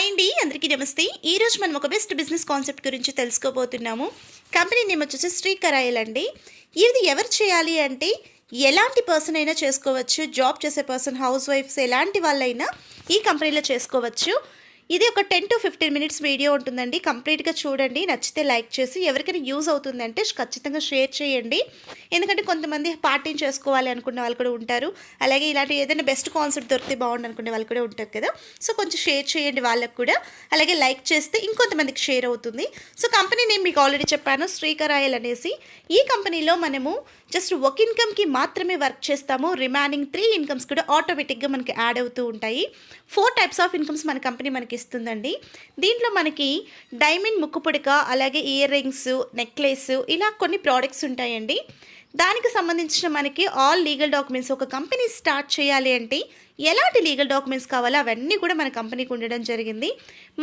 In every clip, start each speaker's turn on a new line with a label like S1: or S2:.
S1: Hi అండి, అందరికీ నమస్తే. ఈరోజు మనం ఒక బెస్ట్ బిజినెస్ కాన్సెప్ట్ గురించి తెలుసుకోబోతున్నాము. కంపెనీ నేమ్ వచ్చేసి శ్రీకరాయల్ అండి. ఇది ఎవరు చేయాలి అంటే ఎలాంటి పర్సన్ అయినా చేసుకోవచ్చు. జాబ్ చేసే పర్సన్, హౌస్ వైఫ్స్, ఎలాంటి వాళ్ళైనా ఈ కంపెనీలో చేసుకోవచ్చు. ఇది ఒక 10 to 15 మినిట్స్ వీడియో ఉంటుందండి. కంప్లీట్గా చూడండి. నచ్చితే లైక్ చేసి ఎవరికైనా యూజ్ అవుతుందంటే ఖచ్చితంగా షేర్ చేయండి. ఎందుకంటే కొంతమంది పార్టీని చేసుకోవాలి అనుకున్న వాళ్ళు కూడా ఉంటారు. అలాగే ఇలాంటి ఏదైనా బెస్ట్ కాన్సెప్ట్ దొరికితే బాగుండు అనుకునే వాళ్ళు కూడా ఉంటారు కదా. సో కొంచెం షేర్ చేయండి వాళ్ళకు కూడా. అలాగే లైక్ చేస్తే ఇంకొంతమందికి షేర్ అవుతుంది. సో కంపెనీ నేమ్ మీకు ఆల్రెడీ చెప్పాను, శ్రీకరాయల్ అనేసి. ఈ కంపెనీలో మనము జస్ట్ ఒక ఇన్కమ్కి మాత్రమే వర్క్ చేస్తాము. రిమైనింగ్ 3 ఇన్కమ్స్ కూడా ఆటోమేటిక్గా మనకి యాడ్ అవుతూ ఉంటాయి. 4 టైప్స్ ఆఫ్ ఇన్కమ్స్ మన కంపెనీ మనకి ఇస్తుందండి. దీంట్లో మనకి డైమండ్ ముక్కు పుడక, అలాగే ఇయర్ రింగ్స్, నెక్లెస్, ఇలా కొన్ని ప్రోడక్ట్స్ ఉంటాయండి. దానికి సంబంధించిన మనకి ఆల్ లీగల్ డాక్యుమెంట్స్, ఒక కంపెనీ స్టార్ట్ చేయాలి అంటే ఎలాంటి లీగల్ డాక్యుమెంట్స్ కావాలో అవన్నీ కూడా మన కంపెనీకి ఉండడం జరిగింది.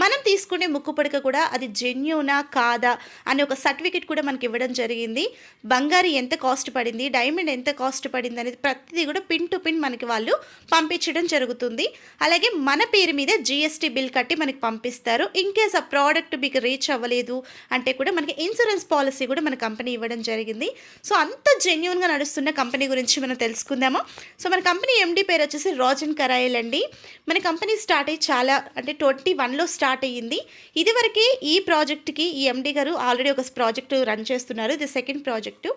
S1: మనం తీసుకునే ముక్కు పుడక కూడా అది జెన్యూనా కాదా అనే ఒక సర్టిఫికేట్ కూడా మనకి ఇవ్వడం జరిగింది. బంగారు ఎంత కాస్ట్ పడింది, డైమండ్ ఎంత కాస్ట్ పడింది అనేది ప్రతిదీ కూడా పిన్ టు పిన్ మనకి వాళ్ళు పంపించడం జరుగుతుంది. అలాగే మన పేరు మీద GST బిల్ కట్టి మనకి పంపిస్తారు. ఇన్ కేస్ ఆ ప్రోడక్ట్ మీకు రీచ్ అవ్వలేదు అంటే కూడా మనకి ఇన్సూరెన్స్ పాలసీ కూడా మన కంపెనీ ఇవ్వడం జరిగింది. సో అంత జెన్యూన్గా నడుస్తున్న కంపెనీ గురించి మనం తెలుసుకుందాము. సో మన కంపెనీ MD పేరు వచ్చేసి రాజన్ కరాయల్ అండి. మన కంపెనీ స్టార్ట్ అయ్యి చాలా అంటే 21లో స్టార్ట్ అయ్యింది. ఇదివరకే ఈ ప్రాజెక్ట్కి ఈ MD గారు ఆల్రెడీ ఒక ప్రాజెక్ట్ రన్ చేస్తున్నారు. ఇది second project.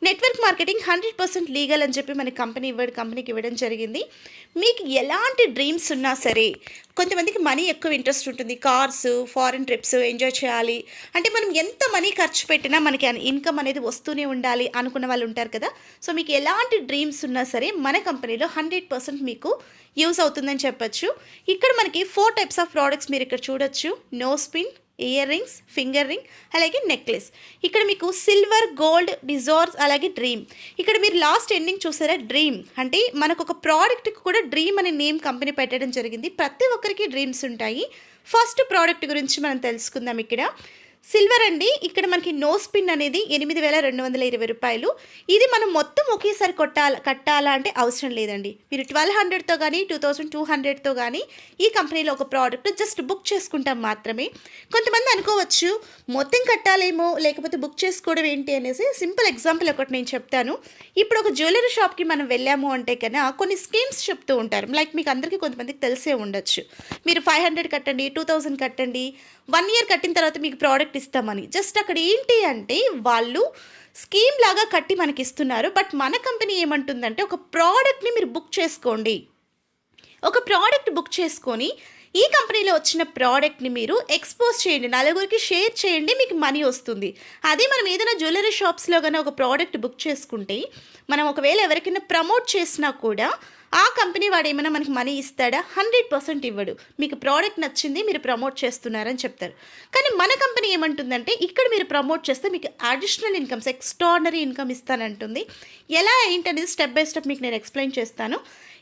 S1: Network marketing 100% legal అని చెప్పి మన కంపెనీకి ఇవ్వడం జరిగింది. మీకు ఎలాంటి డ్రీమ్స్ ఉన్నా సరే, కొంతమందికి మనీ ఎక్కువ ఇంట్రెస్ట్ ఉంటుంది. కార్స్, ఫారిన్ ట్రిప్స్ ఎంజాయ్ చేయాలి అంటే మనం ఎంత మనీ ఖర్చు పెట్టినా మనకి ఇన్కమ్ అనేది వస్తూనే ఉండాలి అనుకున్న వాళ్ళు ఉంటారు కదా. సో మీకు ఎలాంటి డ్రీమ్స్ ఉన్నా సరే మన కంపెనీలో 100% మీకు యూజ్ అవుతుందని చెప్పచ్చు. ఇక్కడ మనకి 4 టైప్స్ ఆఫ్ ప్రోడక్ట్స్ మీరు ఇక్కడ చూడొచ్చు. Nose pin, ear rings, finger ring, అలాగే నెక్లెస్. ఇక్కడ మీకు సిల్వర్, గోల్డ్, డిజార్స్, అలాగే డ్రీమ్. ఇక్కడ మీరు లాస్ట్ ఎండింగ్ చూసారా, డ్రీమ్ అంటే మనకు ఒక ప్రోడక్ట్కి కూడా డ్రీమ్ అనే నేమ్ కంపెనీ పెట్టడం జరిగింది. ప్రతి ఒక్కరికి డ్రీమ్స్ ఉంటాయి. ఫస్ట్ ప్రోడక్ట్ గురించి మనం తెలుసుకుందాం. ఇక్కడ సిల్వర్ అండి. ఇక్కడ మనకి నోస్ పిన్ అనేది 8,220 రూపాయలు. ఇది మనం మొత్తం ఒకేసారి కట్టాలా అంటే అవసరం లేదండి. మీరు 1,200తో కానీ 2,200తో కానీ ఈ కంపెనీలో ఒక ప్రోడక్ట్ జస్ట్ బుక్ చేసుకుంటాం మాత్రమే. కొంతమంది అనుకోవచ్చు మొత్తం కట్టాలేమో, లేకపోతే బుక్ చేసుకోవడం ఏంటి అనేసి. సింపుల్ ఎగ్జాంపుల్ ఒకటి నేను చెప్తాను. ఇప్పుడు ఒక జ్యువెలరీ షాప్కి మనం వెళ్ళాము అంటే కన్నా కొన్ని స్కీమ్స్ చెప్తూ ఉంటారు. లైక్ మీకు అందరికీ కొంతమందికి తెలిసే ఉండొచ్చు. మీరు 500 కట్టండి, 2,000 కట్టండి, 1 year కట్టిన తర్వాత మీకు ప్రోడక్ట్ ఇస్తామని. జస్ట్ అక్కడ ఏంటి అంటే వాళ్ళు స్కీమ్ లాగా కట్టి మనకి ఇస్తున్నారు. బట్ మన కంపెనీ ఏమంటుందంటే ఒక ప్రోడక్ట్ని మీరు బుక్ చేసుకోండి. ఒక ప్రోడక్ట్ బుక్ చేసుకొని ఈ కంపెనీలో వచ్చిన ప్రోడక్ట్ని మీరు ఎక్స్పోజ్ చేయండి, నలుగురికి షేర్ చేయండి, మీకు మనీ వస్తుంది. అదే మనం ఏదైనా జ్యువెలరీ షాప్స్లో కానీ ఒక ప్రోడక్ట్ బుక్ చేసుకుంటే మనం ఒకవేళ ఎవరికైనా ప్రమోట్ చేసినా కూడా ఆ కంపెనీ వాడు ఏమైనా మనకి మనీ ఇస్తాడా? 100% ఇవ్వడు. మీకు ప్రోడక్ట్ నచ్చింది, మీరు ప్రమోట్ చేస్తున్నారని చెప్తారు. కానీ మన కంపెనీ ఏమంటుందంటే ఇక్కడ మీరు ప్రమోట్ చేస్తే మీకు అడిషనల్ ఇన్కమ్స్, ఎక్స్ట్రాడినరీ ఇన్కమ్ ఇస్తానంటుంది. ఎలా ఏంటనేది స్టెప్ బై స్టెప్ మీకు నేను ఎక్స్ప్లెయిన్ చేస్తాను.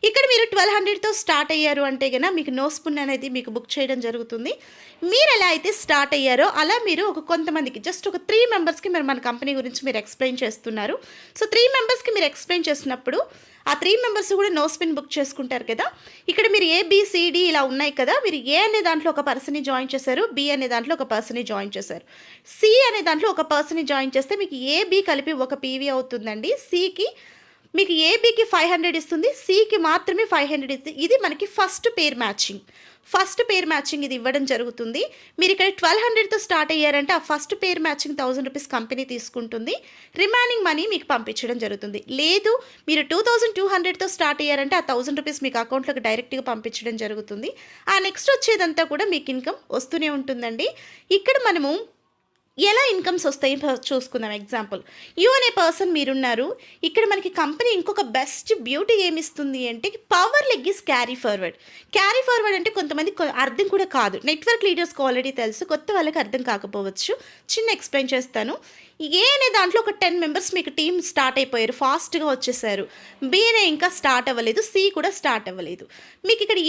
S1: ఇక్కడ మీరు 1,200తో స్టార్ట్ అయ్యారు అంటే కన్నా మీకు నోస్ పిన్ అనేది మీకు బుక్ చేయడం జరుగుతుంది. మీరు ఎలా అయితే స్టార్ట్ అయ్యారో అలా మీరు కొంతమందికి జస్ట్ ఒక 3 మెంబర్స్కి మీరు మన కంపెనీ గురించి మీరు ఎక్స్ప్లెయిన్ చేస్తున్నారు. సో 3 మెంబర్స్కి మీరు ఎక్స్ప్లెయిన్ చేసినప్పుడు ఆ 3 మెంబర్స్ కూడా నోస్ పిన్ బుక్ చేసుకుంటారు కదా. ఇక్కడ మీరు ABCD ఇలా ఉన్నాయి కదా. మీరు A అనే దాంట్లో ఒక పర్సన్ని జాయిన్ చేశారు, B అనే దాంట్లో ఒక పర్సన్ని జాయిన్ చేశారు, C అనే దాంట్లో ఒక పర్సన్ని జాయిన్ చేస్తే మీకు AB కలిపి ఒక PV అవుతుందండి. Cకి మీకు ABకి 500 ఇస్తుంది, Cకి మాత్రమే 500 ఇస్తుంది. ఇది మనకి ఫస్ట్ పేర్ మ్యాచింగ్ ఇది ఇవ్వడం జరుగుతుంది. మీరు ఇక్కడ 1,200తో స్టార్ట్ అయ్యారంటే ఆ ఫస్ట్ పేర్ మ్యాచింగ్ 1,000 రూపీస్ కంపెనీ తీసుకుంటుంది. రిమైనింగ్ మనీ మీకు పంపించడం జరుగుతుంది. లేదు మీరు 2,200తో స్టార్ట్ అయ్యారంటే ఆ 1,000 రూపీస్ మీకు అకౌంట్లోకి డైరెక్ట్గా పంపించడం జరుగుతుంది. ఆ నెక్స్ట్ వచ్చేదంతా కూడా మీకు ఇన్కమ్ వస్తూనే ఉంటుందండి. ఇక్కడ మనము ఎలా ఇన్కమ్స్ వస్తాయి చూసుకుందాం. ఎగ్జాంపుల్, యూ అనే పర్సన్ మీరున్నారు. ఇక్కడ మనకి కంపెనీ ఇంకొక బెస్ట్ బ్యూటీ ఏమిస్తుంది అంటే పవర్ లెగ్గిస్ క్యారీ ఫార్వర్డ్ అంటే కొంతమంది అర్థం కూడా కాదు. నెట్వర్క్ లీడర్స్కి ఆల్రెడీ తెలుసు, కొత్త వాళ్ళకి అర్థం కాకపోవచ్చు. చిన్న ఎక్స్ప్లెయిన్ చేస్తాను. ఏ అనే దాంట్లో ఒక 10 మెంబర్స్ మీకు టీం స్టార్ట్ అయిపోయారు, ఫాస్ట్గా వచ్చేసారు. B అనే ఇంకా స్టార్ట్ అవ్వలేదు, C కూడా స్టార్ట్ అవ్వలేదు. మీకు ఇక్కడ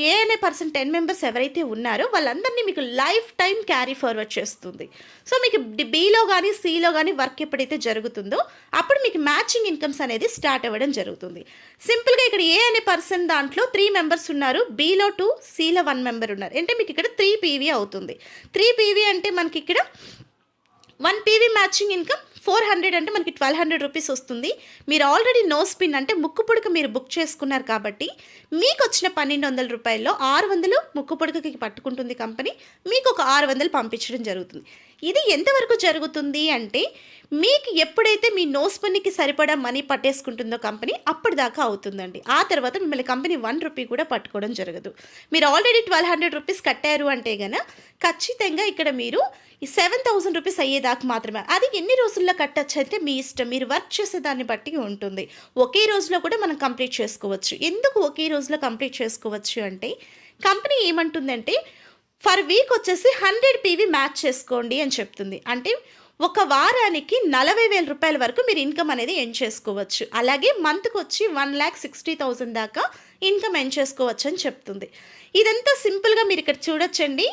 S1: ఏ అనే పర్సన్ 10 మెంబర్స్ ఎవరైతే ఉన్నారో వాళ్ళందరినీ మీకు లైఫ్ టైం క్యారీ ఫార్వర్డ్ చేస్తుంది. సో మీకు బిలో కానీ సిలో కానీ వర్క్ ఎప్పుడైతే జరుగుతుందో అప్పుడు మీకు మ్యాచింగ్ ఇన్కమ్స్ అనేది స్టార్ట్ అవ్వడం జరుగుతుంది. సింపుల్గా ఇక్కడ ఏ అనే పర్సన్ దాంట్లో 3 మెంబర్స్ ఉన్నారు, బిలో 2, సిలో 1 మెంబర్ ఉన్నారు అంటే మీకు ఇక్కడ 3 PV అవుతుంది. 3 PV అంటే మనకి ఇక్కడ 1 PV మ్యాచింగ్ ఇన్కమ్ 400 అంటే మనకి 1200 రూపీస్ వస్తుంది. మీరు ఆల్రెడీ నో స్పిన్ అంటే ముక్కు పుడక మీరు బుక్ చేసుకున్నారు కాబట్టి మీకు వచ్చిన 1200 రూపాయల్లో 600 ముక్కు పుడకకి పట్టుకుంటుంది కంపెనీ, మీకు ఒక 600 పంపించడం జరుగుతుంది. ఇది ఎంతవరకు జరుగుతుంది అంటే మీకు ఎప్పుడైతే మీ నో స్పిన్కి సరిపడా మనీ పట్టేసుకుంటుందో కంపెనీ అప్పటిదాకా అవుతుందండి. ఆ తర్వాత మిమ్మల్ని కంపెనీ 1 రూపీ కూడా పట్టుకోవడం జరగదు. మీరు ఆల్రెడీ 1200 రూపీస్ కట్టారు అంటే గన ఖచ్చితంగా ఇక్కడ మీరు ఈ 7000 రూపీస్ అయ్యేదాకా మాత్రమే. అది ఎన్ని రోజుల్లో కట్టచ్చు అంటే మీ ఇష్టం, మీరు వర్క్ చేసే దాన్ని బట్టి ఉంటుంది. ఒకే రోజులో కూడా మనం కంప్లీట్ చేసుకోవచ్చు. ఎందుకు ఒకే రోజులో కంప్లీట్ చేసుకోవచ్చు అంటే కంపెనీ ఏమంటుందంటే ఫర్ వీక్ వచ్చేసి 100 PV మ్యాచ్ చేసుకోండి అని చెప్తుంది. అంటే ఒక వారానికి 40,000 రూపాయల వరకు మీరు ఇన్కమ్ అనేది ఎర్న్ చేసుకోవచ్చు. అలాగే మంత్కి వచ్చి 1,60,000 దాకా ఇన్కమ్ ఎర్న్ చేసుకోవచ్చు అని చెప్తుంది. ఇదంతా సింపుల్గా మీరు ఇక్కడ చూడొచ్చండి.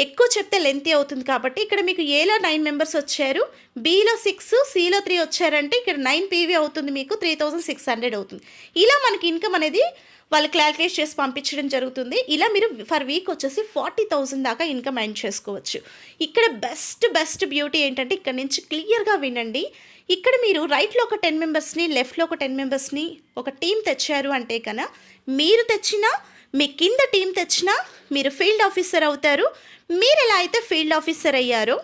S1: ఎక్కువ చెప్తే లెంతీ అవుతుంది కాబట్టి ఇక్కడ మీకు ఏలో 9 మెంబర్స్ వచ్చారు, బిలో 6, సిలో 3 వచ్చారంటే ఇక్కడ 9 PV అవుతుంది, మీకు 3,600 అవుతుంది. ఇలా మనకి ఇన్కమ్ అనేది వాళ్ళు క్యాల్కులేట్ చేసి పంపించడం జరుగుతుంది. ఇలా మీరు ఫర్ వీక్ వచ్చేసి 40,000 దాకా ఇన్కమ్ ఎర్న్ చేసుకోవచ్చు. ఇక్కడ బెస్ట్ బ్యూటీ ఏంటంటే ఇక్కడ నుంచి క్లియర్గా వినండి. ఇక్కడ మీరు రైట్లో ఒక 10 మెంబర్స్ని, లెఫ్ట్లో ఒక 10 మెంబర్స్ని ఒక టీం తెచ్చారు అంటే కన్నా మీరు తెచ్చినా మీ కింద టీం తెచ్చినా మీరు ఫీల్డ్ ఆఫీసర్ అవుతారు. మీరు ఎలా అయితే ఫీల్డ్ ఆఫీసర్ అయ్యారో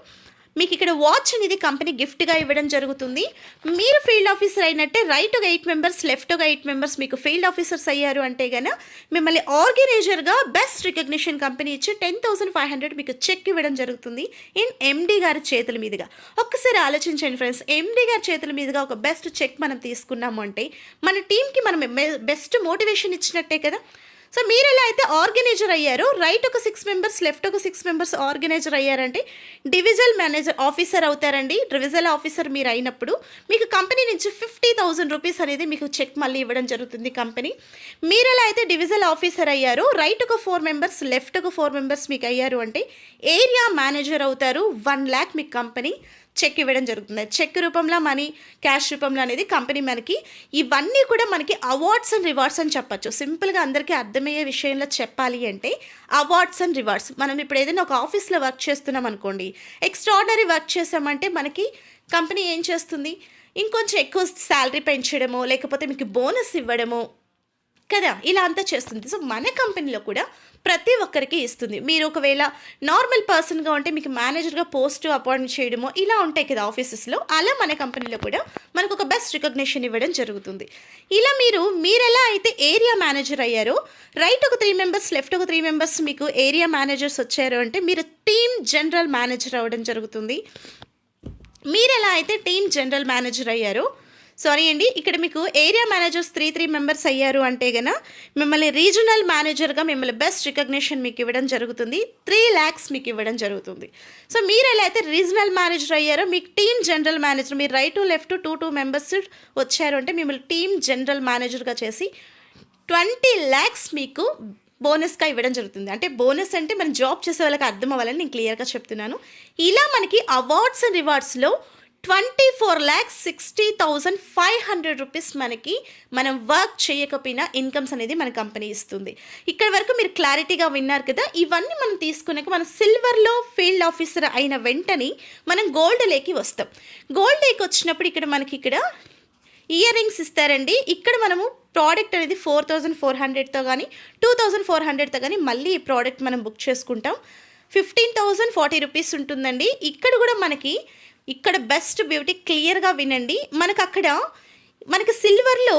S1: మీకు ఇక్కడ వాచ్ అనేది కంపెనీ గిఫ్ట్గా ఇవ్వడం జరుగుతుంది. మీరు ఫీల్డ్ ఆఫీసర్ అయినట్టే రైట్ ఒక 8 మెంబర్స్, లెఫ్ట్ ఒక 8 మెంబర్స్ మీకు ఫీల్డ్ ఆఫీసర్స్ అయ్యారు అంటే కనుక మిమ్మల్ని ఆర్గనైజర్గా బెస్ట్ రికగ్నిషన్ కంపెనీ ఇచ్చి 10,500 మీకు చెక్ ఇవ్వడం జరుగుతుంది ఇన్ MD గారి చేతుల మీదుగా. ఒక్కసారి ఆలోచించండి ఫ్రెండ్స్, MD గారి చేతుల మీదుగా ఒక బెస్ట్ చెక్ మనం తీసుకున్నాము అంటే మన టీంకి మనం బెస్ట్ మోటివేషన్ ఇచ్చినట్టే కదా. సో మీరు ఎలా అయితే ఆర్గనైజర్ అయ్యారో రైట్ ఒక 6 మెంబర్స్, లెఫ్ట్ ఒక 6 మెంబర్స్ ఆర్గనైజర్ అయ్యారంటే డివిజనల్ మేనేజర్ ఆఫీసర్ అవుతారండి. డివిజనల్ ఆఫీసర్ మీరు అయినప్పుడు మీకు కంపెనీ నుంచి 50,000 రూపీస్ అనేది మీకు చెక్ మళ్ళీ ఇవ్వడం జరుగుతుంది కంపెనీ. మీరు ఎలా అయితే డివిజనల్ ఆఫీసర్ అయ్యారో రైట్ ఒక 4 మెంబర్స్, లెఫ్ట్ ఒక 4 మెంబర్స్ మీకు అయ్యారు అంటే ఏరియా మేనేజర్ అవుతారు. 1 lakh మీకు కంపెనీ చెక్ ఇవ్వడం జరుగుతుంది. చెక్ రూపంలో మనీ, క్యాష్ రూపంలో అనేది కంపెనీ మనకి ఇవన్నీ కూడా మనకి అవార్డ్స్ అండ్ రివార్డ్స్ అని చెప్పచ్చు. సింపుల్గా అందరికీ అర్థమయ్యే విషయంలో చెప్పాలి అంటే అవార్డ్స్ అండ్ రివార్డ్స్. మనం ఇప్పుడు ఏదైనా ఒక ఆఫీస్లో వర్క్ చేస్తున్నాం అనుకోండి, ఎక్స్ట్రాడినరీ వర్క్ చేసామంటే మనకి కంపెనీ ఏం చేస్తుంది, ఇంకొంచెం ఎక్కువ శాలరీ పెంచడమో లేకపోతే మీకు బోనస్ ఇవ్వడమో కదా, ఇలా అంతా చేస్తుంది. సో మన కంపెనీలో కూడా ప్రతి ఒక్కరికి ఇస్తుంది. మీరు ఒకవేళ నార్మల్ పర్సన్గా ఉంటే మీకు మేనేజర్గా పోస్ట్ అపాయింట్ చేయడమో ఇలా ఉంటాయి కదా ఆఫీసెస్లో, అలా మన కంపెనీలో కూడా మనకు ఒక బెస్ట్ రికగ్నిషన్ ఇవ్వడం జరుగుతుంది. ఇలా మీరు ఎలా అయితే ఏరియా మేనేజర్ అయ్యారో రైట్ ఒక 3 మెంబర్స్, లెఫ్ట్ ఒక 3 మెంబర్స్ మీకు ఏరియా మేనేజర్స్ వచ్చారు అంటే మీరు టీమ్ జనరల్ మేనేజర్ అవ్వడం జరుగుతుంది. మీరు ఎలా అయితే టీమ్ జనరల్ మేనేజర్ అయ్యారో ఇక్కడ మీకు ఏరియా మేనేజర్స్ 3 మెంబర్స్ అయ్యారు అంటే గన మిమ్మల్ని రీజనల్ మేనేజర్గా మిమ్మల్ని బెస్ట్ రికగ్నిషన్ మీకు ఇవ్వడం జరుగుతుంది. 3 lakhs మీకు ఇవ్వడం జరుగుతుంది. సో మీరు ఎలా అయితే రీజనల్ మేనేజర్ అయ్యారో మీకు టీమ్ జనరల్ మేనేజర్, మీరు రైట్ లెఫ్ట్ 2 మెంబర్స్ వచ్చారు అంటే మిమ్మల్ని టీమ్ జనరల్ మేనేజర్గా చేసి 20 lakhs మీకు బోనస్గా ఇవ్వడం జరుగుతుంది. అంటే బోనస్ అంటే మనం జాబ్ చేసే వాళ్ళకి అర్థం అవ్వాలని నేను క్లియర్గా చెప్తున్నాను. ఇలా మనకి అవార్డ్స్ అండ్ రివార్డ్స్లో 24,60,500 రూపీస్ మనకి మనం వర్క్ చేయకపోయినా ఇన్కమ్స్ అనేది మన కంపెనీ ఇస్తుంది. ఇక్కడ వరకు మీరు క్లారిటీగా విన్నారు కదా. ఇవన్నీ మనం తీసుకున్నాక మనం సిల్వర్లో ఫీల్డ్ ఆఫీసర్ అయిన వెంటనే మనం గోల్డ్ లేకి వస్తాం. గోల్డ్ లేకి వచ్చినప్పుడు ఇక్కడ మనకి ఇయర్ రింగ్స్ ఇస్తారండి. ఇక్కడ మనము ప్రోడక్ట్ అనేది 4,400తో కానీ 2,400తో కానీ మళ్ళీ ఈ ప్రోడక్ట్ మనం బుక్ చేసుకుంటాం. 15,040 రూపీస్ ఉంటుందండి. ఇక్కడ కూడా మనకి ఇక్కడ బెస్ట్ బ్యూటీ క్లియర్గా వినండి. మనకి సిల్వర్లో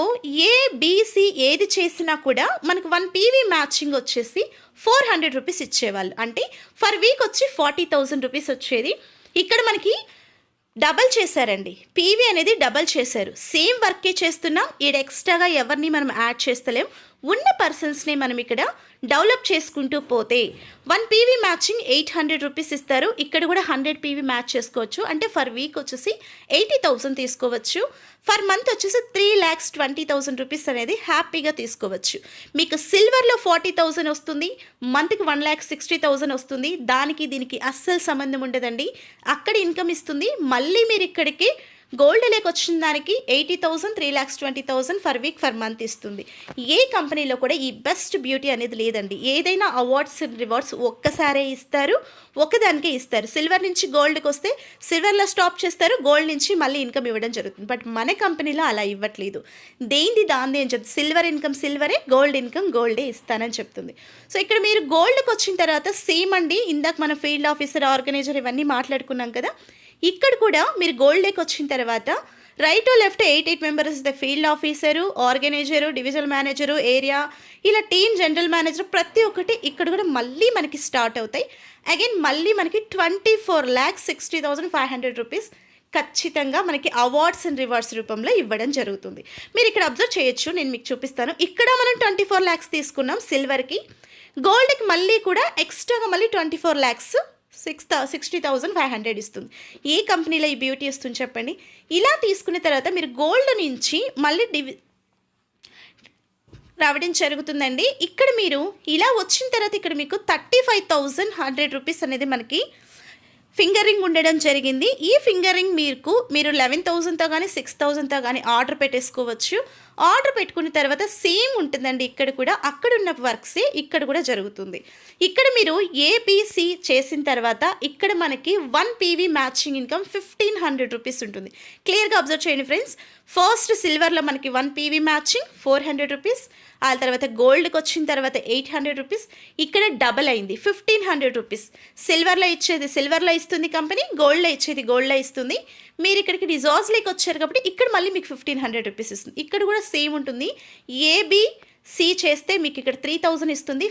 S1: ABC ఏది చేసినా కూడా మనకు 1 PV మ్యాచింగ్ వచ్చేసి 400 రూపీస్ ఇచ్చేవాళ్ళు. అంటే ఫర్ వీక్ వచ్చి 40,000 రూపీస్ వచ్చేది. ఇక్కడ మనకి డబల్ చేశారండి, PV అనేది డబల్ చేశారు. సేమ్ వర్కే చేస్తున్నాం, ఈడ ఎక్స్ట్రాగా ఎవరిని మనం యాడ్ చేస్తలేం. ఉన్న పర్సన్స్ని మనం ఇక్కడ డెవలప్ చేసుకుంటూ పోతే 1 పీవీ మ్యాచింగ్ 800 రూపీస్ ఇస్తారు. ఇక్కడ కూడా 100 పీవీ మ్యాచ్ చేసుకోవచ్చు. అంటే ఫర్ వీక్ వచ్చేసి 80,000 తీసుకోవచ్చు. ఫర్ మంత్ వచ్చేసి 3,20,000 రూపీస్ అనేది హ్యాపీగా తీసుకోవచ్చు. మీకు సిల్వర్లో 40,000 వస్తుంది, మంత్కి 1,60,000 వస్తుంది. దానికి దీనికి అస్సలు సంబంధం ఉండదండి. అక్కడ ఇన్కమ్ ఇస్తుంది. మళ్ళీ మీరు ఇక్కడికి గోల్డ్ లేక వచ్చిన దానికి 80,000, 3,20,000 ఫర్ వీక్ ఫర్ మంత్ ఇస్తుంది. ఏ కంపెనీలో కూడా ఈ బెస్ట్ బ్యూటీ అనేది లేదండి. ఏదైనా అవార్డ్స్ రివార్డ్స్ ఒక్కసారే ఇస్తారు, ఒకదానికే ఇస్తారు. సిల్వర్ నుంచి గోల్డ్కి వస్తే సిల్వర్లో స్టాప్ చేస్తారు, గోల్డ్ నుంచి మళ్ళీ ఇన్కమ్ ఇవ్వడం జరుగుతుంది. బట్ మన కంపెనీలో అలా ఇవ్వట్లేదు. దేంది దాంది అని చెప్తుంది. సిల్వర్ ఇన్కమ్ సిల్వరే, గోల్డ్ ఇన్కమ్ గోల్డే ఇస్తానని చెప్తుంది. సో ఇక్కడ మీరు గోల్డ్కి వచ్చిన తర్వాత సేమ్ అండి, ఇందాక మన ఫీల్డ్ ఆఫీసర్, ఆర్గనైజర్ ఇవన్నీ మాట్లాడుకున్నాం కదా. ఇక్కడ కూడా మీరు గోల్డ్ లేక్ వచ్చిన తర్వాత right left 8 members the field officer, organiser, divisional manager, area, ఇలా టీమ్ జనరల్ మేనేజర్ ప్రతి ఒక్కటి ఇక్కడ కూడా మళ్ళీ మనకి స్టార్ట్ అవుతాయి. అగైన్ మళ్ళీ మనకి 24,60,500 రూపీస్ ఖచ్చితంగా మనకి అవార్డ్స్ అండ్ రివార్డ్స్ రూపంలో ఇవ్వడం జరుగుతుంది. మీరు ఇక్కడ అబ్జర్వ్ చేయొచ్చు, నేను మీకు చూపిస్తాను. ఇక్కడ మనం 24 lakhs తీసుకున్నాం సిల్వర్కి. గోల్డ్కి మళ్ళీ కూడా ఎక్స్ట్రాగా మళ్ళీ 24 lakhs 60,500 ఇస్తుంది. ఏ కంపెనీలో ఈ బ్యూటీ ఇస్తుంది చెప్పండి. ఇలా తీసుకున్న తర్వాత మీరు గోల్డ్ నుంచి మళ్ళీ రావడం జరుగుతుందండి. ఇక్కడ మీరు ఇలా వచ్చిన తర్వాత ఇక్కడ మీకు 35,100 రూపీస్ అనేది మనకి ఫింగర్ రింగ్ ఉండడం జరిగింది. ఈ ఫింగర్ రింగ్ మీరు 11,000తో కానీ 6,000తో కానీ ఆర్డర్ పెట్టేసుకోవచ్చు. ఆర్డర్ పెట్టుకున్న తర్వాత సేమ్ ఉంటుందండి. ఇక్కడ కూడా అక్కడ ఉన్న వర్క్సే ఇక్కడ కూడా జరుగుతుంది. ఇక్కడ మీరు ఏబిసి చేసిన తర్వాత ఇక్కడ మనకి 1 పీవీ మ్యాచింగ్ ఇన్కమ్ 1,500 రూపీస్ ఉంటుంది. క్లియర్గా అబ్జర్వ్ చేయండి ఫ్రెండ్స్. ఫస్ట్ సిల్వర్లో మనకి 1 పీవీ మ్యాచింగ్ 400 రూపీస్, ఆ తర్వాత గోల్డ్కి వచ్చిన తర్వాత 800 రూపీస్, ఇక్కడ డబల్ అయింది 1,500 రూపీస్. సిల్వర్లో ఇచ్చేది సిల్వర్లో ఇస్తుంది కంపెనీ, గోల్డ్లో ఇచ్చేది గోల్డ్లో ఇస్తుంది. మీరు ఇక్కడికి రిజార్ట్స్లోకి వచ్చారు కాబట్టి ఇక్కడ మళ్ళీ మీకు 1,500 రూపీస్ ఇస్తుంది. ఇక్కడ కూడా సేమ్ ఉంటుంది. ఏబిసి చేస్తే మీకు ఇక్కడ 3,000 ఇస్తుంది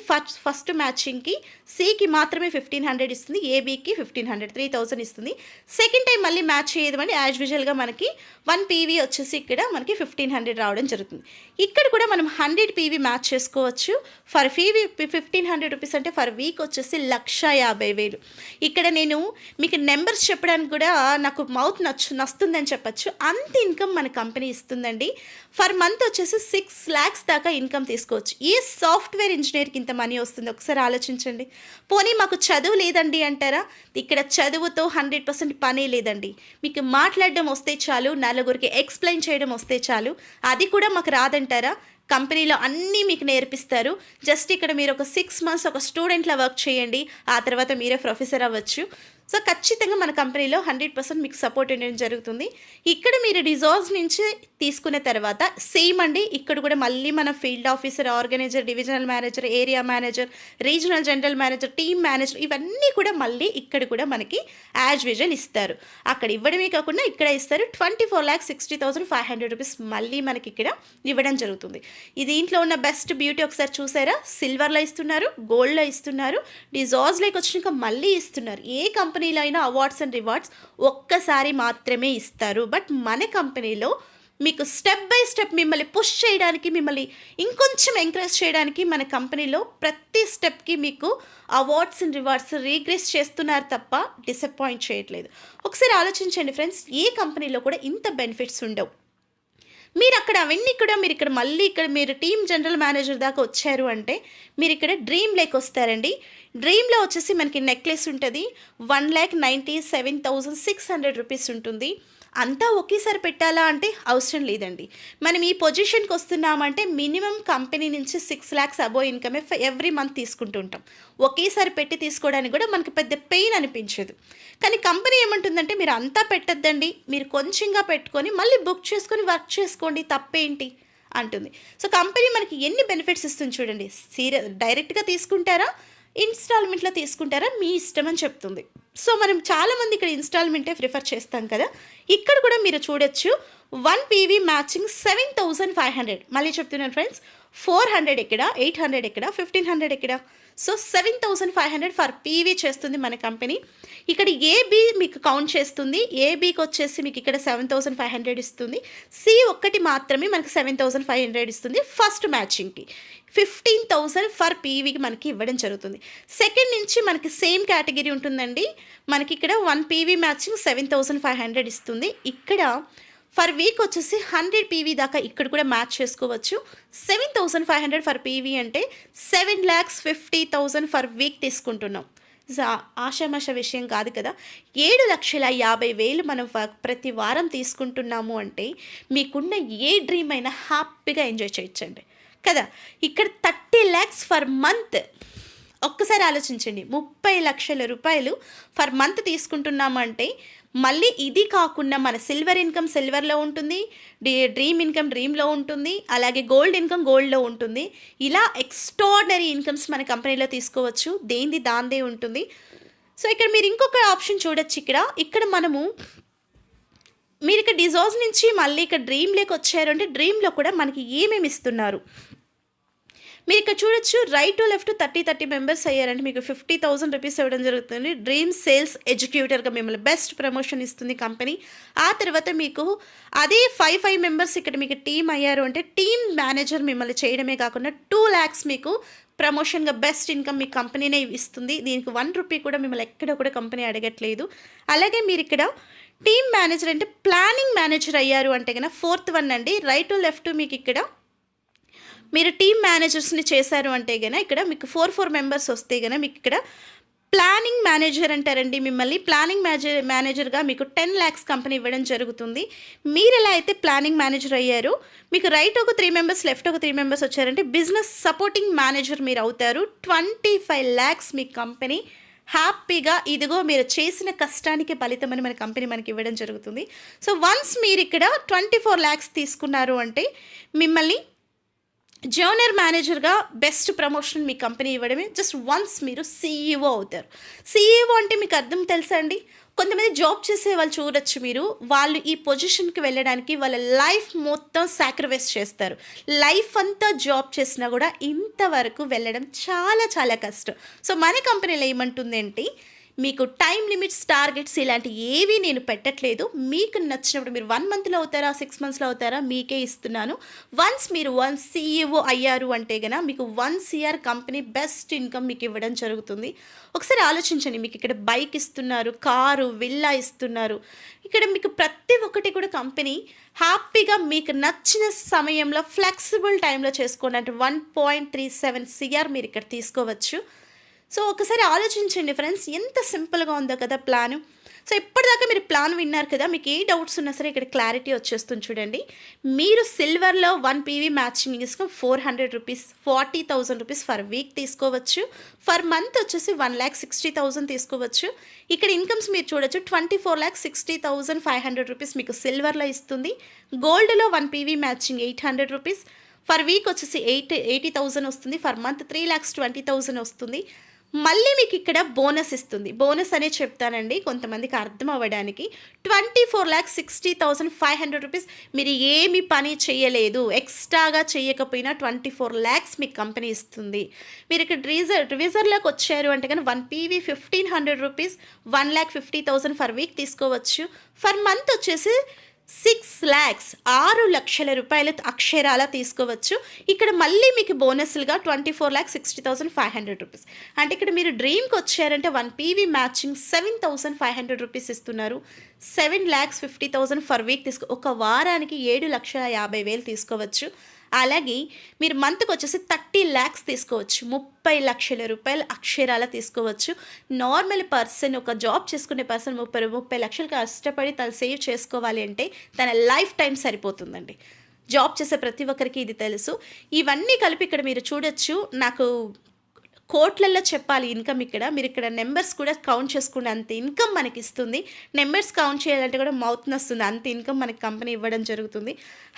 S1: ఫస్ట్ మ్యాచింగ్కి. సికి మాత్రమే 1,500 ఇస్తుంది, ఏబికి 1,500, 3,000 ఇస్తుంది. సెకండ్ టైం మళ్ళీ మ్యాచ్ చేయదమండి. యాజ్ యూజువల్గా మనకి 1 పీవీ వచ్చేసి ఇక్కడ మనకి 1,500 రావడం జరుగుతుంది. ఇక్కడ కూడా మనం 100 పీవీ మ్యాచ్ చేసుకోవచ్చు. ఫర్ పీవీ 1,500 రూపీస్ అంటే ఫర్ వీక్ వచ్చేసి 1,50,000. ఇక్కడ నేను మీకు నెంబర్స్ చెప్పడానికి కూడా నాకు మౌత్ నస్తుందని చెప్పచ్చు. అంత ఇన్కమ్ మన కంపెనీ ఇస్తుందండి. ఫర్ మంత్ వచ్చేసి 6 lakhs దాకా ఇన్కమ్ తీసుకోవచ్చు. ఏ సాఫ్ట్వేర్ ఇంజనీర్కి ఇంత మనీ వస్తుంది ఒకసారి ఆలోచించండి. పోనీ మాకు చదువు లేదండి అంటారా? ఇక్కడ చదువుతో 100% పనే లేదండి. మీకు మాట్లాడడం వస్తే చాలు, నలుగురికి ఎక్స్ప్లెయిన్ చేయడం వస్తే చాలు. అది కూడా మాకు రాదంటారా? కంపెనీలో అన్నీ మీకు నేర్పిస్తారు. జస్ట్ ఇక్కడ మీరు ఒక 6 months ఒక స్టూడెంట్లా వర్క్ చేయండి, ఆ తర్వాత మీరే ప్రొఫెసర్ అవ్వచ్చు. సో ఖచ్చితంగా మన కంపెనీలో 100% మీకు సపోర్ట్ ఉండడం జరుగుతుంది. ఇక్కడ మీరు రిజార్ట్స్ నుంచి తీసుకున్న తర్వాత సేమ్ అండి. ఇక్కడ కూడా మళ్ళీ మన field officer, organizer, divisional manager, area manager, regional general manager, team manager ఇవన్నీ కూడా మళ్ళీ ఇక్కడ కూడా మనకి యాజ్ యూజువల్ ఇస్తారు. అక్కడ ఇవ్వడమే కాకుండా ఇక్కడ ఇస్తారు. 24,60,500 రూపీస్ మళ్ళీ మనకి ఇక్కడ ఇవ్వడం జరుగుతుంది. ఇది దీంట్లో ఉన్న బెస్ట్ బ్యూటీ ఒకసారి చూసారా? సిల్వర్లో ఇస్తున్నారు, గోల్డ్లో ఇస్తున్నారు, రిజార్ట్స్లోకి వచ్చినాక మళ్ళీ ఇస్తున్నారు. ఏ కంపెనీలో అయినా అవార్డ్స్ అండ్ రివార్డ్స్ ఒక్కసారి మాత్రమే ఇస్తారు. బట్ మన కంపెనీలో మీకు స్టెప్ బై స్టెప్ మిమ్మల్ని పుష్ చేయడానికి, మిమ్మల్ని ఇంకొంచెం ఎంకరేజ్ చేయడానికి మన కంపెనీలో ప్రతి స్టెప్కి మీకు అవార్డ్స్ అండ్ రివార్డ్స్ రీగ్రెస్ చేస్తున్నారు తప్ప డిసప్పాయింట్ చేయట్లేదు. ఒకసారి ఆలోచించండి ఫ్రెండ్స్, ఏ కంపెనీలో కూడా ఇంత బెనిఫిట్స్ ఉండవు. మీరు అక్కడ అవన్నీ కూడా మీరు ఇక్కడ మళ్ళీ ఇక్కడ మీరు టీమ్ జనరల్ మేనేజర్ దాకా వచ్చారు అంటే మీరు ఇక్కడ డ్రీమ్ లేక్ వస్తారండి. డ్రీమ్లో వచ్చేసి మనకి నెక్లెస్ ఉంటుంది, 1,97,600 రూపీస్ ఉంటుంది. అంతా ఒకేసారి పెట్టాలా అంటే అవసరం లేదండి. మనం ఈ పొజిషన్కి వస్తున్నామంటే మినిమం కంపెనీ నుంచి 6 lakhs అబోవ్ ఇన్కమే ఎవ్రీ మంత్ తీసుకుంటూ ఉంటాం. ఒకేసారి పెట్టి తీసుకోవడానికి కూడా మనకి పెద్ద పెయిన్ అనిపించదు. కానీ కంపెనీ ఏమంటుందంటే మీరు అంతా పెట్టద్దండి, మీరు కొంచెంగా పెట్టుకొని మళ్ళీ బుక్ చేసుకొని వర్క్ చేసుకోండి, తప్పేంటి అంటుంది. సో కంపెనీ మనకి ఎన్ని బెనిఫిట్స్ ఇస్తుంది చూడండి. డైరెక్ట్గా తీసుకుంటారా, ఇన్స్టాల్మెంట్లో తీసుకుంటారా, మీ ఇష్టం అని చెప్తుంది. సో మనం చాలామంది ఇక్కడ ఇన్స్టాల్మెంటే ప్రిఫర్ చేస్తాం కదా. ఇక్కడ కూడా మీరు చూడొచ్చు 1 పీవీ మ్యాచింగ్ 7,500. మళ్ళీ చెప్తున్నాను ఫ్రెండ్స్, 400 ఎక్కడ, 800 ఎక్కడ, 1500 ఎక్కడ. సో 7500 ఫర్ పీవీ చేస్తుంది మన కంపెనీ. ఇక్కడ ఏబి మీకు కౌంట్ చేస్తుంది. ఏబికి వచ్చేసి మీకు ఇక్కడ 7500 ఇస్తుంది. సి ఒక్కటి మాత్రమే మనకి 7500 ఇస్తుంది ఫస్ట్ మ్యాచింగ్కి. 15000 ఫర్ పీవీకి మనకి ఇవ్వడం జరుగుతుంది. సెకండ్ నుంచి మనకి సేమ్ కేటగిరీ ఉంటుందండి. మనకి ఇక్కడ 1 పీవీ మ్యాచింగ్ 7500 ఇస్తుంది. ఇక్కడ ఫర్ వీక్ వచ్చేసి 100 పీవీ దాకా ఇక్కడ కూడా మ్యాచ్ చేసుకోవచ్చు. 7500 ఫర్ పీవీ అంటే 7,50,000 ఫర్ వీక్ తీసుకుంటున్నాం. ఆషామాష విషయం కాదు కదా. 7,50,000 మనం ప్రతి వారం తీసుకుంటున్నాము అంటే మీకున్న ఏ డ్రీమ్ అయినా హ్యాపీగా ఎంజాయ్ చేయొచ్చండి కదా. ఇక్కడ 30 lakhs ఫర్ మంత్. ఒక్కసారి ఆలోచించండి, 30 లక్షల రూపాయలు ఫర్ మంత్ తీసుకుంటున్నాము అంటే మళ్ళీ ఇది కాకుండా మన సిల్వర్ ఇన్కమ్ సిల్వర్లో ఉంటుంది, డ్రీమ్ ఇన్కమ్ డ్రీమ్లో ఉంటుంది, అలాగే గోల్డ్ ఇన్కమ్ గోల్డ్లో ఉంటుంది. ఇలా ఎక్స్ట్రాడినరీ ఇన్కమ్స్ మన కంపెనీలో తీసుకోవచ్చు. దేంది దాందే ఉంటుంది. సో ఇక్కడ మీరు ఇంకొక ఆప్షన్ చూడొచ్చు. ఇక్కడ మనము మీరు ఇక్కడ డిజాజ్ నుంచి మళ్ళీ ఇక్కడ డ్రీమ్లోకి వచ్చారు అంటే డ్రీమ్లో కూడా మనకి ఏమేమి ఇస్తున్నారు మీరు ఇక్కడ చూడొచ్చు. రైట్ టు లెఫ్ట్ 30 మెంబర్స్ అయ్యారంటే మీకు 50,000 రూపీస్ ఇవ్వడం జరుగుతుంది. డ్రీమ్ సేల్స్ ఎడ్యుకేటర్గా మిమ్మల్ని బెస్ట్ ప్రమోషన్ ఇస్తుంది కంపెనీ. ఆ తర్వాత మీకు అదే 5 మెంబర్స్ ఇక్కడ మీకు టీమ్ అయ్యారు అంటే టీమ్ మేనేజర్ మిమ్మల్ని చేయడమే కాకుండా 2 lakhs మీకు ప్రమోషన్గా బెస్ట్ ఇన్కమ్ మీ కంపెనీనే ఇస్తుంది. దీనికి 1 రూపీ కూడా మిమ్మల్ని ఎక్కడ కూడా కంపెనీ అడగట్లేదు. అలాగే మీరు ఇక్కడ టీమ్ మేనేజర్ అంటే ప్లానింగ్ మేనేజర్ అయ్యారు అంటే కన్నా 4th వన్ అండి. రైట్ టు లెఫ్ట్ మీకు ఇక్కడ మీరు టీమ్ మేనేజర్స్ని చేశారు అంటే కనుక ఇక్కడ మీకు 4 మెంబర్స్ వస్తే కనుక మీకు ఇక్కడ ప్లానింగ్ మేనేజర్ అంటారండి. మిమ్మల్ని ప్లానింగ్ మేనేజర్గా మీకు 10 lakhs కంపెనీ ఇవ్వడం జరుగుతుంది. మీరు ఎలా అయితే ప్లానింగ్ మేనేజర్ అయ్యారు మీకు రైట్ ఒక 3 మెంబర్స్ లెఫ్ట్ ఒక 3 మెంబర్స్ వచ్చారంటే బిజినెస్ సపోర్టింగ్ మేనేజర్ మీరు అవుతారు. 25 lakhs మీ కంపెనీ హ్యాపీగా ఇదిగో మీరు చేసిన కష్టానికి ఫలితమని మన కంపెనీ మనకి ఇవ్వడం జరుగుతుంది. సో వన్స్ మీరు ఇక్కడ 24 lakhs తీసుకున్నారు అంటే మిమ్మల్ని జూనియర్ మేనేజర్గా బెస్ట్ ప్రమోషన్ మీ కంపెనీ ఇవ్వడమే. జస్ట్ వన్స్ మీరు సీఈఓ అవుతారు. సీఈఓ అంటే మీకు అర్థం తెలుసా అండి. కొంతమంది జాబ్ చేసే వాళ్ళు చూడొచ్చు మీరు, వాళ్ళు ఈ పొజిషన్కి వెళ్ళడానికి వాళ్ళ లైఫ్ మొత్తం సాక్రిఫైస్ చేస్తారు. లైఫ్ అంతా జాబ్ చేసినా కూడా ఇంతవరకు వెళ్ళడం చాలా చాలా కష్టం. సో మన కంపెనీలో ఏమంటుంది అంటే మీకు టైం లిమిట్స్ టార్గెట్స్ ఇలాంటి ఏవి నేను పెట్టట్లేదు. మీకు నచ్చినప్పుడు మీరు 1 monthలో అవుతారా 6 monthsలో అవుతారా మీకే ఇస్తున్నాను. వన్స్ మీరు 1 CEO అయ్యారు అంటే కనుక మీకు 1 CR కంపెనీ బెస్ట్ ఇన్కమ్ మీకు ఇవ్వడం జరుగుతుంది. ఒకసారి ఆలోచించండి, మీకు ఇక్కడ బైక్ ఇస్తున్నారు, కారు, విల్లా ఇస్తున్నారు. ఇక్కడ మీకు ప్రతి ఒక్కటి కూడా కంపెనీ హ్యాపీగా మీకు నచ్చిన సమయంలో ఫ్లెక్సిబుల్ టైంలో చేసుకోండి. అంటే 1.37 CR మీరు ఇక్కడ తీసుకోవచ్చు. సో ఒకసారి ఆలోచించండి ఫ్రెండ్స్, ఎంత సింపుల్గా ఉందో కదా ప్లాను. సో ఇప్పటిదాకా మీరు ప్లాన్ విన్నారు కదా, మీకు ఏ డౌట్స్ ఉన్నా సరే ఇక్కడ క్లారిటీ వచ్చేస్తుంది చూడండి. మీరు సిల్వర్లో 1 PV మ్యాచింగ్ తీసుకొని 400 రూపీస్ 40,000 రూపీస్ ఫర్ వీక్ తీసుకోవచ్చు. ఫర్ మంత్ వచ్చేసి 1,60,000 తీసుకోవచ్చు. ఇక్కడ ఇన్కమ్స్ మీరు చూడొచ్చు 24,60,500 రూపీస్ మీకు సిల్వర్లో ఇస్తుంది. గోల్డ్లో 1 PV matching 800 rupees for week వచ్చేసి 80,000 వస్తుంది. ఫర్ మంత్ 3,20,000 వస్తుంది. మళ్ళీ మీకు ఇక్కడ బోనస్ ఇస్తుంది. బోనస్ అనే చెప్తానండి కొంతమందికి అర్థం అవ్వడానికి. 24,60,500 రూపీస్ మీరు ఏమి పని చేయలేదు, ఎక్స్ట్రాగా చేయకపోయినా 24 lakhs మీకు కంపెనీ ఇస్తుంది. మీరు ఇక్కడ రివిజర్లోకి వచ్చారు అంటే కానీ 1 PV 1,500 రూపీస్ 1,50,000 ఫర్ వీక్ తీసుకోవచ్చు. ఫర్ మంత్ వచ్చేసి 6 lakhs 6 లక్షల రూపాయలు అక్షరాల తీసుకోవచ్చు. ఇక్కడ మళ్ళీ మీకు బోనస్లుగా 24,60,500 రూపీస్. అంటే ఇక్కడ మీరు డ్రీమ్కి వచ్చారంటే 1 PV మ్యాచింగ్ 7,500 రూపీస్ ఇస్తున్నారు. 7,50,000 ఫర్ వీక్ ఒక వారానికి 7,50,000 తీసుకోవచ్చు. అలాగే మీరు మంత్కి వచ్చేసి 30 lakhs తీసుకోవచ్చు. 30 లక్షల రూపాయలు అక్షరాల తీసుకోవచ్చు. నార్మల్ పర్సన్, ఒక జాబ్ చేసుకునే పర్సన్ 30 లక్షలు కష్టపడి తను సేవ్ చేసుకోవాలి అంటే తన లైఫ్ టైం సరిపోతుందండి. జాబ్ చేసే ప్రతి ఒక్కరికి ఇది తెలుసు. ఇవన్నీ కలిపి ఇక్కడ మీరు చూడొచ్చు. నాకు కోట్లల్లో చెప్పాలి ఇన్కమ్. ఇక్కడ మీరు ఇక్కడ నెంబర్స్ కూడా కౌంట్ చేసుకునే అంత ఇన్కమ్ మనకి ఇస్తుంది. నెంబర్స్ కౌంట్ చేయాలంటే కూడా మౌత్ నొస్తుంది, అంత ఇన్కమ్ మనకి కంపెనీ ఇవ్వడం జరుగుతుంది.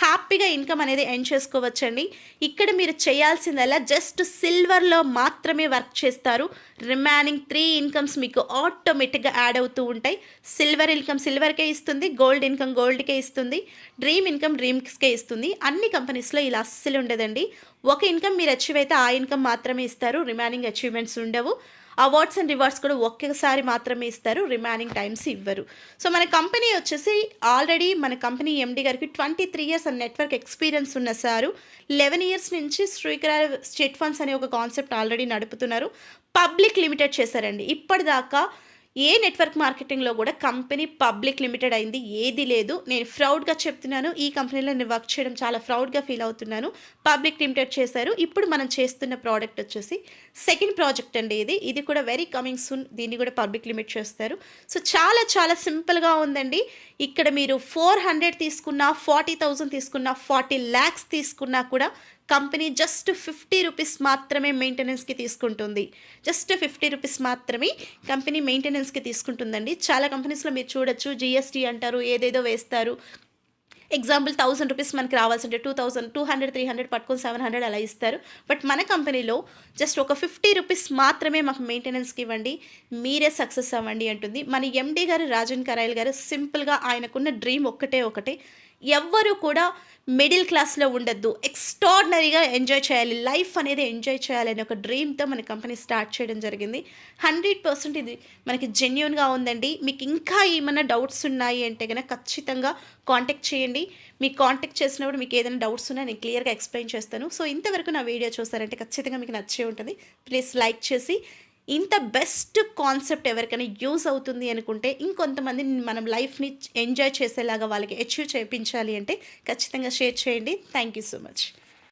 S1: హ్యాపీగా ఇన్కమ్ అనేది ఎర్న్ చేసుకోవచ్చండి. ఇక్కడ మీరు చేయాల్సిందల్లా జస్ట్ సిల్వర్లో మాత్రమే వర్క్ చేస్తారు. రిమైనింగ్ 3 ఇన్కమ్స్ మీకు ఆటోమేటిక్గా యాడ్ అవుతూ ఉంటాయి. సిల్వర్ ఇన్కమ్ సిల్వర్కే ఇస్తుంది, గోల్డ్ ఇన్కమ్ గోల్డ్కే ఇస్తుంది, డ్రీమ్ ఇన్కమ్ డ్రీమ్స్కే ఇస్తుంది. అన్ని కంపెనీస్లో ఇలా అస్సలు ఉండదండి. ఒక ఇన్కమ్ మీరు అచీవ్ అయితే ఆ ఇన్కమ్ మాత్రమే ఇస్తారు, రిమైనింగ్ అచీవ్మెంట్స్ ఉండవు. అవార్డ్స్ అండ్ రివార్డ్స్ కూడా ఒకేసారి మాత్రమే ఇస్తారు, రిమైనింగ్ టైమ్స్ ఇవ్వరు. సో మన కంపెనీ వచ్చేసి ఆల్రెడీ మన కంపెనీ ఎండి గారికి 23 ఇయర్స్ అండ్ నెట్వర్క్ ఎక్స్పీరియన్స్ ఉన్న సారు 11 ఇయర్స్ నుంచి శ్రీకర చిట్ ఫండ్స్ అనే ఒక కాన్సెప్ట్ ఆల్రెడీ నడుపుతున్నారు. పబ్లిక్ లిమిటెడ్ చేశారండి. ఇప్పటిదాకా ఏ నెట్వర్క్ మార్కెటింగ్లో కూడా కంపెనీ పబ్లిక్ లిమిటెడ్ అయింది ఏది లేదు. నేను ప్రౌడ్గా చెప్తున్నాను, ఈ కంపెనీలో నేను వర్క్ చేయడం చాలా ప్రౌడ్గా ఫీల్ అవుతున్నాను. పబ్లిక్ లిమిటెడ్ చేశారు. ఇప్పుడు మనం చేస్తున్న ప్రోడక్ట్ వచ్చేసి సెకండ్ ప్రాజెక్ట్ అండి. ఇది కూడా వెరీ కమింగ్ సూన్. దీన్ని కూడా పబ్లిక్ లిమిట్ చేస్తారు. సో చాలా చాలా సింపుల్గా ఉందండి. ఇక్కడ మీరు 400 తీసుకున్నా, 40,000 తీసుకున్నా, 40 lakhs తీసుకున్నా కూడా కంపెనీ జస్ట్ 50 రూపీస్ మాత్రమే మెయింటెనెన్స్కి తీసుకుంటుంది. జస్ట్ 50 రూపీస్ మాత్రమే కంపెనీ మెయింటెనెన్స్కి తీసుకుంటుందండి. చాలా కంపెనీస్లో మీరు చూడొచ్చు, జిఎస్టీ అంటారు, ఏదేదో వేస్తారు. ఎగ్జాంపుల్ 1000 రూపీస్ మనకి రావాల్సింటే 2000, 200, 300 పట్టుకొని 700 అలా ఇస్తారు. బట్ మన కంపెనీలో జస్ట్ ఒక 50 రూపీస్ మాత్రమే మాకు మెయింటెనెన్స్కి ఇవ్వండి, మీరే సక్సెస్ అవ్వండి అంటుంది. మన ఎండి గారు రాజన్ కరాయల్ గారు సింపుల్గా ఆయనకున్న డ్రీమ్ ఒకటే, ఎవ్వరూ కూడా మిడిల్ క్లాస్లో ఉండద్దు, ఎక్స్ట్రాడినరీగా ఎంజాయ్ చేయాలి, లైఫ్ అనేది ఎంజాయ్ చేయాలి అనే ఒక డ్రీమ్తో మన కంపెనీ స్టార్ట్ చేయడం జరిగింది. 100% ఇది మనకి జెన్యూన్గా ఉందండి. మీకు ఇంకా ఏమైనా డౌట్స్ ఉన్నాయి అంటే కనుక ఖచ్చితంగా కాంటాక్ట్ చేయండి. మీకు కాంటాక్ట్ చేసినప్పుడు మీకు ఏదైనా డౌట్స్ ఉన్నా నేను క్లియర్గా ఎక్స్ప్లెయిన్ చేస్తాను. సో ఇంతవరకు నా వీడియో చూసారంటే ఖచ్చితంగా మీకు నచ్చే ఉంటుంది. ప్లీజ్ లైక్ చేసి, ఇంత బెస్ట్ కాన్సెప్ట్ ఎవరికైనా యూజ్ అవుతుంది అనుకుంటే, ఇంకొంతమంది మనం లైఫ్ని ఎంజాయ్ చేసేలాగా వాళ్ళకి అచీవ్ చేయించాలి అంటే ఖచ్చితంగా షేర్ చేయండి. Thank you so much.